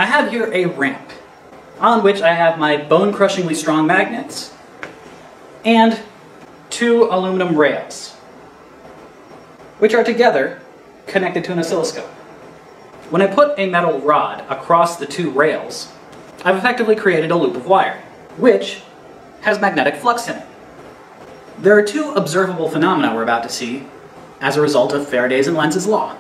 I have here a ramp on which I have my bone-crushingly strong magnets and 2 aluminum rails, which are together connected to an oscilloscope. When I put a metal rod across the 2 rails, I've effectively created a loop of wire, which has magnetic flux in it. There are 2 observable phenomena we're about to see as a result of Faraday's and Lenz's law.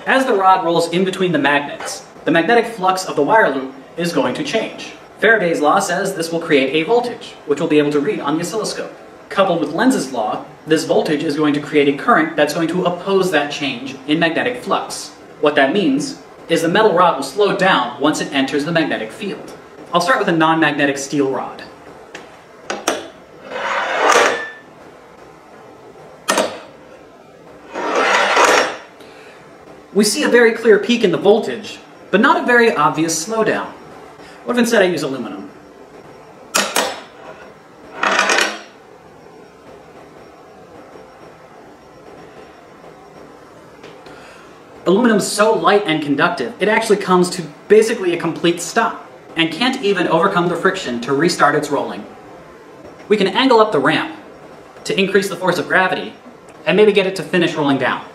As the rod rolls in between the magnets, the magnetic flux of the wire loop is going to change. Faraday's law says this will create a voltage, which we'll be able to read on the oscilloscope. Coupled with Lenz's law, this voltage is going to create a current that's going to oppose that change in magnetic flux. What that means is the metal rod will slow down once it enters the magnetic field. I'll start with a non-magnetic steel rod. We see a very clear peak in the voltage, but not a very obvious slowdown. What if instead I use aluminum? Aluminum's so light and conductive, it actually comes to basically a complete stop, and can't even overcome the friction to restart its rolling. We can angle up the ramp to increase the force of gravity, and maybe get it to finish rolling down.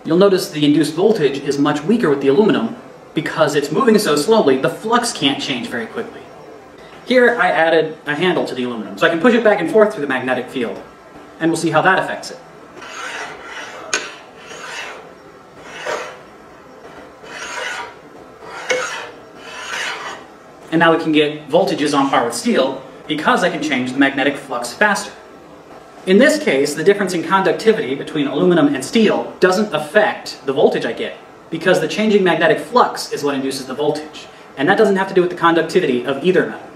You'll notice the induced voltage is much weaker with the aluminum because it's moving so slowly, the flux can't change very quickly. Here I added a handle to the aluminum, so I can push it back and forth through the magnetic field, and we'll see how that affects it. And now we can get voltages on par with steel because I can change the magnetic flux faster. In this case, the difference in conductivity between aluminum and steel doesn't affect the voltage I get, because the changing magnetic flux is what induces the voltage, and that doesn't have to do with the conductivity of either metal.